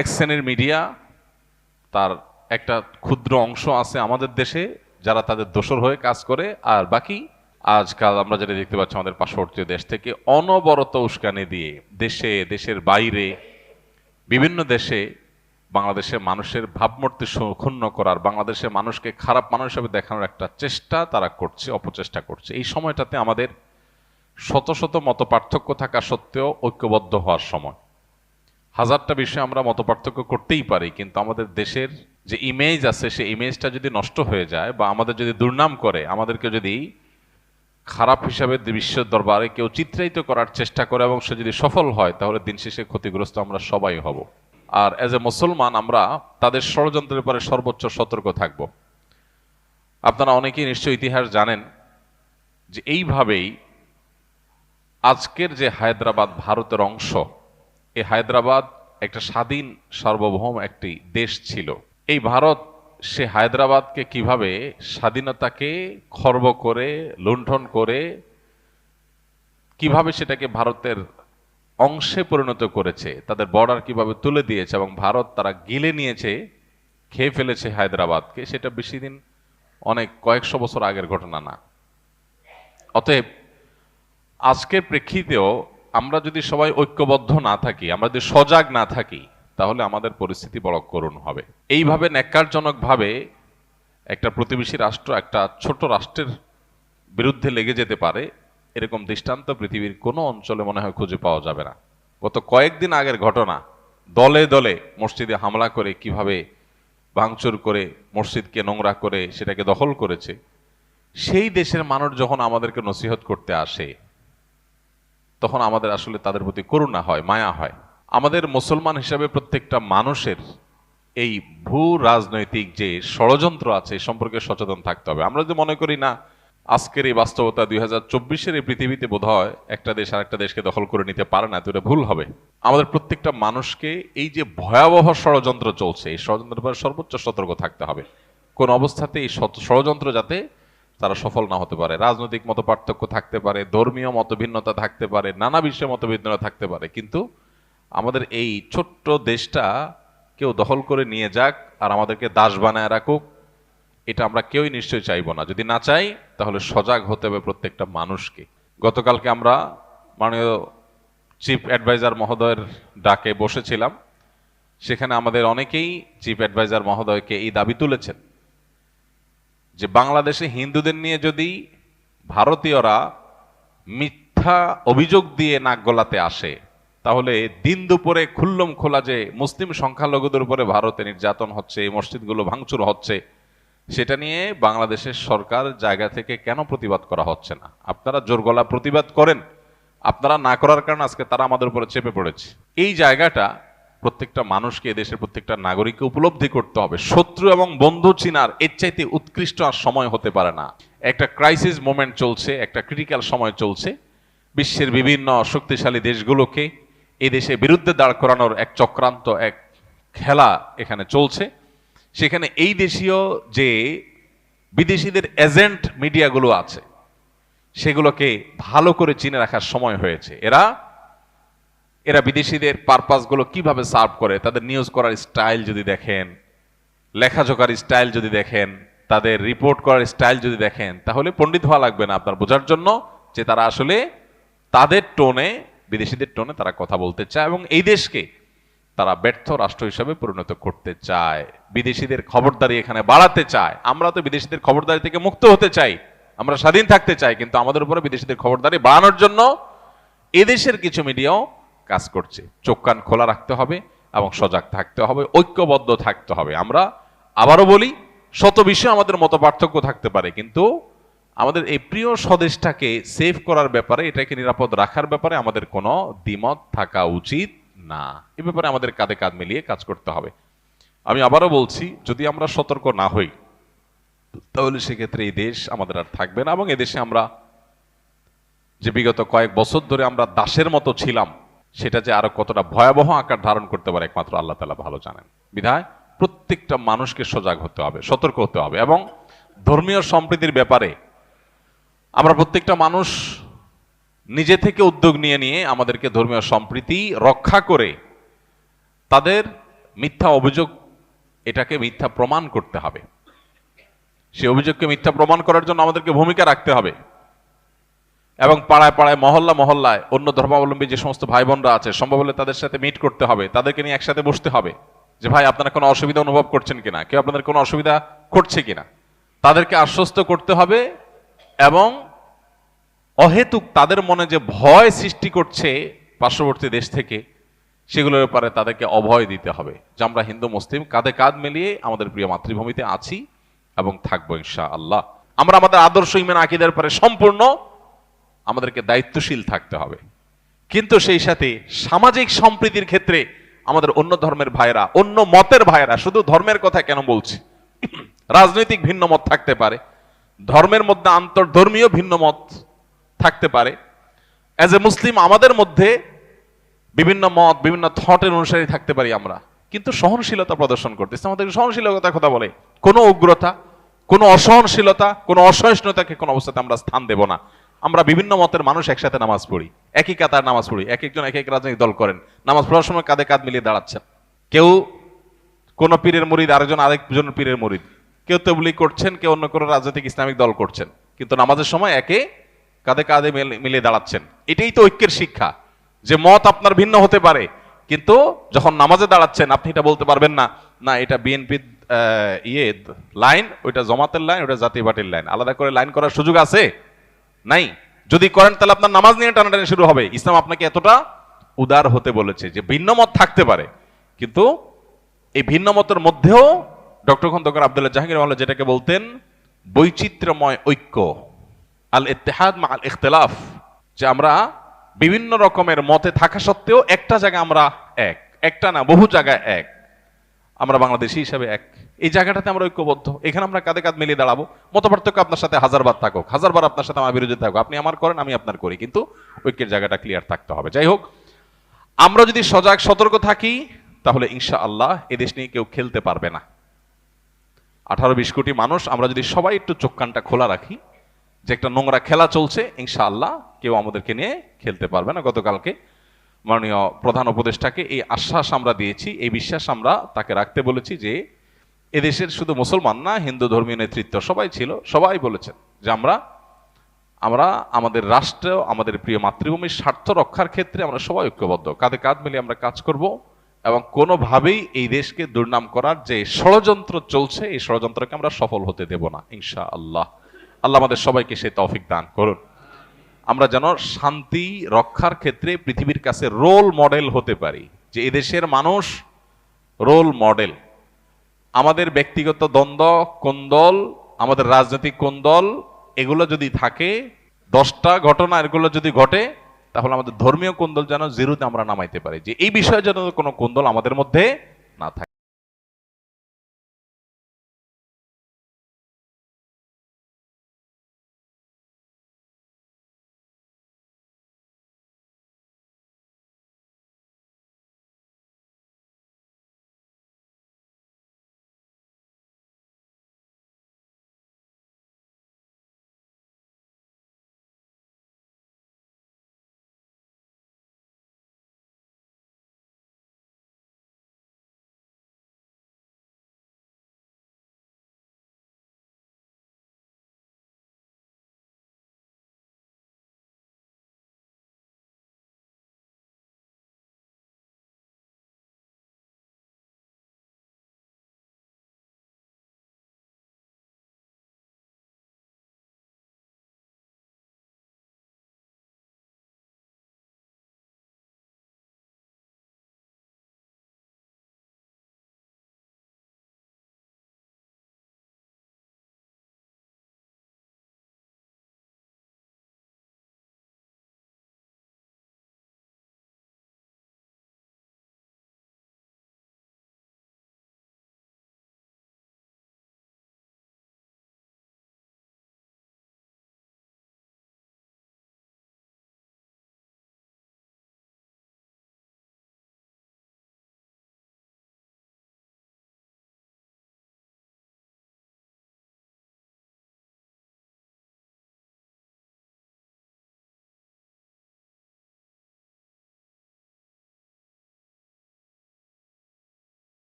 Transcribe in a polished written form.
এক শ্রেণীর মিডিয়া, তার একটা ক্ষুদ্র অংশ আছে আমাদের দেশে যারা তাদের দোসর হয়ে কাজ করে, আর বাকি আজকাল আমরা যেটা দেখতে পাচ্ছি আমাদের পার্শ্ববর্তী দেশ থেকে অনবরত উস্কানি দিয়ে দেশে, দেশের বাইরে, বিভিন্ন দেশে বাংলাদেশের মানুষের ভাবমূর্তি ক্ষুণ্ণ করার, বাংলাদেশের মানুষকে খারাপ মানুষ হিসেবে দেখানোর একটা চেষ্টা তারা করছে, অপচেষ্টা করছে। এই সময়টাতে আমাদের শত শত মত পার্থক্য থাকা সত্ত্বেও ঐক্যবদ্ধ হওয়ার সময়। হাজারটা বিষয়ে আমরা মত পার্থক্য করতেই পারি, কিন্তু আমাদের দেশের যে ইমেজ আছে সেই ইমেজটা যদি নষ্ট হয়ে যায় বা আমাদের যদি দুর্নাম করে, আমাদেরকে যদি খারাপ হিসাবে বিশ্বের দরবারে কেউ চিত্রায়িত করার চেষ্টা করে এবং সে যদি সফল হয়, তাহলে দিন শেষে ক্ষতিগ্রস্ত আমরা সবাই হব। আর এজ এ মুসলমান আমরা তাদের ষড়যন্ত্রের ব্যাপারে সর্বোচ্চ সতর্ক থাকব। আপনারা অনেকেই নিশ্চয়ই ইতিহাস জানেন যে এইভাবেই আজকের যে হায়দ্রাবাদ ভারতের অংশ, এই হায়দ্রাবাদ একটা স্বাধীন সার্বভৌম একটি দেশ ছিল। এই ভারত সে হায়দ্রাবাদকে কিভাবে স্বাধীনতাকে খর্ব করে, লুণ্ঠন করে, কিভাবে সেটাকে ভারতের অংশে পরিণত করেছে, তাদের বর্ডার কিভাবে তুলে দিয়েছে এবং ভারত তারা গিলে নিয়েছে, খেয়ে ফেলেছে হায়দ্রাবাদকে, সেটা বেশি দিন, অনেক কয়েকশো বছর আগের ঘটনা না। অতএব আজকের প্রেক্ষিতেও আমরা যদি সবাই ঐক্যবদ্ধ না থাকি, আমরা যদি সজাগ না থাকি, তাহলে আমাদের পরিস্থিতি বড় করুণ হবে। এইভাবে ন্যাক্কারজনকভাবে একটা প্রতিবেশী রাষ্ট্র একটা ছোট রাষ্ট্রের বিরুদ্ধে লেগে যেতে পারে, এরকম দৃষ্টান্ত পৃথিবীর কোনো অঞ্চলে মনে হয় খুঁজে পাওয়া যাবে না। গত কয়েকদিন আগের ঘটনা, দলে দলে মসজিদে হামলা করে কিভাবে ভাঙচুর করে মসজিদকে নোংরা করে সেটাকে দখল করেছে, সেই দেশের মানুষ যখন আমাদেরকে নসিহত করতে আসে, তখন আমাদের আসলে তাদের প্রতি করুণা হয়, মায়া হয়। আমাদের মুসলমান হিসাবে প্রত্যেকটা মানুষের এই ভূ রাজনৈতিক যে ষড়যন্ত্র আছে এই সম্পর্কে সচেতন থাকতে হবে। আমরা যদি মনে করি না আজকের এই বাস্তবতা 2024-এর এই পৃথিবীতে বোধহয় একটা দেশ আর একটা দেশকে দখল করে নিতে পারে না, তো এটা ভুল হবে। আমাদের প্রত্যেকটা মানুষকে এই যে ভয়াবহ ষড়যন্ত্র চলছে, এই ষড়যন্ত্রের ব্যাপারে সর্বোচ্চ সতর্ক থাকতে হবে। কোন অবস্থাতে এই ষড়যন্ত্র যাতে তারা সফল না হতে পারে। রাজনৈতিক মত পার্থক্য থাকতে পারে, ধর্মীয় মতভিন্নতা থাকতে পারে, নানা বিষয়ে মতভিন্নতা থাকতে পারে, কিন্তু আমাদের এই ছোট্ট দেশটা কেউ দখল করে নিয়ে যাক আর আমাদেরকে দাস বানায় রাখুক, এটা আমরা কেউই নিশ্চয়ই চাইবো না। যদি না চাই, তাহলে সজাগ হতে হবে প্রত্যেকটা মানুষকে। গতকালকে আমরা মাননীয় চিফ অ্যাডভাইজার মহোদয়ের ডাকে বসেছিলাম, সেখানে আমাদের অনেকেই চিফ অ্যাডভাইজার মহোদয়কে এই দাবি তুলেছেন যে বাংলাদেশে হিন্দুদের নিয়ে যদি ভারতীয়রা মিথ্যা অভিযোগ দিয়ে নাক গলাতে আসে, তাহলে দিন দুপুরে খুল্লম খোলা যে মুসলিম সংখ্যালঘুদের উপরে ভারতে নির্যাতন হচ্ছে, এই মসজিদগুলো ভাঙচুর হচ্ছে, সেটা নিয়ে বাংলাদেশের সরকার জায়গা থেকে কেন প্রতিবাদ করা হচ্ছে না? আপনারা জোর গলা প্রতিবাদ করেন, আপনারা না করার কারণে আজকে তারা আমাদের উপরে চেপে পড়েছে। এই জায়গাটা প্রত্যেকটা মানুষকে, এদেশের প্রত্যেকটা নাগরিককে উপলব্ধি করতে হবে। শত্রু এবং বন্ধু চিনার এর চাইতে উৎকৃষ্ট আর সময় হতে পারে না। একটা ক্রাইসিস মোমেন্ট চলছে, একটা ক্রিটিক্যাল সময় চলছে। বিশ্বের বিভিন্ন শক্তিশালী দেশগুলোকে এই দেশের বিরুদ্ধে দাঁড় করানোর এক চক্রান্ত, এক খেলা এখানে চলছে। সেখানে এই দেশীয় যে বিদেশিদের এজেন্ট মিডিয়াগুলো আছে, সেগুলোকে ভালো করে চিনে রাখার সময় হয়েছে। এরা বিদেশিদের পারপাসগুলো কিভাবে সার্ভ করে, তাদের নিউজ করার স্টাইল যদি দেখেন, লেখাজোকার স্টাইল যদি দেখেন, তাদের রিপোর্ট করার স্টাইল যদি দেখেন, তাহলে পণ্ডিত হওয়া লাগবে না আপনার বোঝার জন্য যে তারা আসলে তাদের টোনে, বিদেশিদের টোনে তারা কথা বলতে চায় এবং এই দেশকে তারা ব্যর্থ রাষ্ট্র হিসাবে পরিণত করতে চায়, বিদেশিদের খবরদারি এখানে বাড়াতে চায়। আমরা তো বিদেশিদের খবরদারি থেকে মুক্ত হতে চাই, আমরা স্বাধীন থাকতে চাই, কিন্তু আমাদের উপরে বিদেশিদের খবরদারি বাড়ানোর জন্য এদেশের কিছু মিডিয়াও কাজ করছে। চোখ কান খোলা রাখতে হবে এবং সজাগ থাকতে হবে, ঐক্যবদ্ধ থাকতে হবে। আমরা আবারও বলি, শত বিষয়ে আমাদের মত পার্থক্য থাকতে পারে, কিন্তু আমাদের এই প্রিয় স্বদেশটাকে সেভ করার ব্যাপারে, এটাকে নিরাপদ রাখার ব্যাপারে আমাদের কোনো দ্বিমত থাকা উচিত না। এ ব্যাপারে আমাদের কাঁধে কাঁধ মিলিয়ে কাজ করতে হবে। আমি আবারও বলছি, যদি আমরা সতর্ক না হই, তাহলে সেক্ষেত্রে এই দেশ আমাদের আর থাকবে না এবং এদেশে আমরা যে বিগত কয়েক বছর ধরে আমরা দাসের মতো ছিলাম, সেটা যে আরো কতটা ভয়াবহ আকার ধারণ করতে পারে একমাত্র আল্লাহ তাআলা ভালো জানেন। বিধায় প্রত্যেকটা মানুষকে সজাগ হতে হবে, সতর্ক হতে হবে এবং ধর্মীয় সম্প্রীতির ব্যাপারে আমরা প্রত্যেকটা মানুষ নিজে থেকে উদ্যোগ নিয়ে আমাদেরকে ধর্মীয় সম্প্রীতি রক্ষা করে তাদের মিথ্যা অভিযোগ, এটাকে মিথ্যা প্রমাণ করতে হবে। সেই অভিযোগকে মিথ্যা প্রমাণ করার জন্য আমাদেরকে ভূমিকা রাখতে হবে, এবং পাড়ায় পাড়ায় মহল্লা মহল্লায় অন্য ধর্মাবলম্বী যে সমস্ত ভাই বোনরা আছে সম্ভব হলে তাদের সাথে মিট করতে হবে, তাদেরকে নিয়ে একসাথে বসতে হবে যে ভাই আপনারা কোনো অসুবিধা অনুভব করছেন কিনা, কেউ আপনাদের কোনো অসুবিধা করছে কিনা, তাদেরকে আশ্বস্ত করতে হবে। এবং অহেতুক তাদের মনে যে ভয় সৃষ্টি করছে পার্শ্ববর্তী দেশ থেকে, সেগুলোর ব্যাপারে তাদেরকে অভয় দিতে হবে যে আমরা হিন্দু মুসলিম কাঁধে কাঁধ মিলিয়ে আমাদের প্রিয় মাতৃভূমিতে আছি এবং থাকবো ইনশাআল্লাহ। আমরা আমাদের আদর্শ ঈমান আকীদার ব্যাপারে সম্পূর্ণ আমাদেরকে দায়িত্বশীল থাকতে হবে, কিন্তু সেই সাথে সামাজিক সম্প্রীতির ক্ষেত্রে আমাদের অন্য ধর্মের ভাইরা, অন্য মতের ভাইরা, শুধু ধর্মের কথা কেন বলছি, রাজনৈতিক ভিন্ন মত থাকতে পারে, ধর্মের মধ্যে আন্তর্ধর্মীয় ভিন্ন মত থাকতে পারে। অ্যাজ এ মুসলিম আমাদের মধ্যে বিভিন্ন মত, বিভিন্ন থটের অনুসারী থাকতে পারি আমরা, কিন্তু সহনশীলতা প্রদর্শন করতেছে। আমাদের সহনশীলতার কথা বলে কোনো উগ্রতা, কোনো অসহনশীলতা, কোনো অসহিষ্ণুতাকে কোনো অবস্থাতে আমরা স্থান দেব না। আমরা বিভিন্ন মতের মানুষ একসাথে নামাজ পড়ি, একই কাতার নামাজ পড়ি, এক একজন এক এক রাজনৈতিক দল করেন, নামাজ পড়ার সময় কাঁধে কাঁধ মিলিয়ে দাঁড়াচ্ছেন। কেউ কোন পীরের মুরিদ, আরেকজন পীরের মুরিদ, কেউ তাবলীগ করছেন, কেউ অন্য কোনো রাজনৈতিক ইসলামিক দল করছেন, কিন্তু নামাজের সময় একে কাঁধে কাঁধে মিলিয়ে দাঁড়াচ্ছেন। এটাই তো ঐক্যের শিক্ষা, যে মত আপনার ভিন্ন হতে পারে, কিন্তু যখন নামাজে দাঁড়াচ্ছেন আপনি এটা বলতে পারবেন না, না এটা বিএনপির লাইন, ওইটা জামাতের লাইন, ওইটা জাতীয় পার্টির লাইন, আলাদা করে লাইন করার সুযোগ আছে? নাই। যদি করেন তাহলে আপনার নামাজ নিয়ে টানাটানি শুরু হবে। ইসলাম আপনাকে এতটা উদার হতে বলেছে যে ভিন্ন মত থাকতে পারে, কিন্তু এই ভিন্ন মতের মধ্যেও ডক্টর খন্দকার আব্দুল্লাহ জাহাঙ্গীর মাওলানা যেটাকে বলতেন বৈচিত্র্যময় ঐক্য, আল ইত্তেহাদ মা আল ইখতিলাফ, যে আমরা বিভিন্ন রকমের মতে থাকা সত্ত্বেও একটা জায়গায় আমরা এক, একটা না বহু জায়গায় এক, আমরা বাংলাদেশী হিসাবে এক, এই জায়গাটাতে আমরা ঐক্যবদ্ধ। এখানে আমরা কাঁধে কাঁধ মিলিয়ে দাঁড়াবো। মতপার্থক্য আপনার সাথে হাজারবার থাকুক, হাজারবার আপনার সাথে আমার বিরোধী থাকুক, আপনি আমার করেন আমি আপনার করি, কিন্তু ঐক্যের জায়গাটা ক্লিয়ার থাকতে হবে। যাই হোক, আমরা যদি সজাগ সতর্ক থাকি তাহলে ইনশাআল্লাহ এদেশ নিয়ে কেউ খেলতে পারবে না। 18-20 কোটি মানুষ আমরা যদি সবাই একটু চোখ কানটা খোলা রাখি যে একটা নোংরা খেলা চলছে, ইনশাআল্লাহ কেউ আমাদেরকে নিয়ে খেলতে পারবে না। গতকালকে মাননীয় প্রধান উপদেষ্টাকে এই আশ্বাস আমরা দিয়েছি, এই বিশ্বাস আমরা তাকে রাখতে বলেছি যে এদেশের শুধু মুসলমান না, হিন্দু ধর্মীয় নেতৃত্ব সবাই ছিল, সবাই বলেছেন যে আমরা আমাদের রাষ্ট্র, আমাদের প্রিয় মাতৃভূমির স্বার্থ রক্ষার ক্ষেত্রে আমরা সবাই ঐক্যবদ্ধ, কাঁধে কাঁধ মিলিয়ে আমরা কাজ করব, এবং কোনোভাবেই এই দেশকে দুর্নাম করার যে ষড়যন্ত্র চলছে এই ষড়যন্ত্রকে আমরা সফল হতে দেব না ইনশাআল্লাহ। আল্লাহ আমাদের সবাইকে সেই তৌফিক দান করুন। আমরা যেন শান্তি রক্ষার ক্ষেত্রে পৃথিবীর কাছে রোল মডেল হতে পারি, যে এদেশের মানুষ রোল মডেল। আমাদের ব্যক্তিগত দ্বন্দ্ব, কোন্দল, আমাদের রাজনৈতিক কোন্দল, এগুলো যদি থাকে, 10টা ঘটনা এগুলো যদি ঘটে, তাহলে আমাদের ধর্মীয় কোন্দল যেন জিরোতে আমরা নামাইতে পারি, যে এই বিষয়ে যেন কোনো কোন্দল আমাদের মধ্যে না থাকে।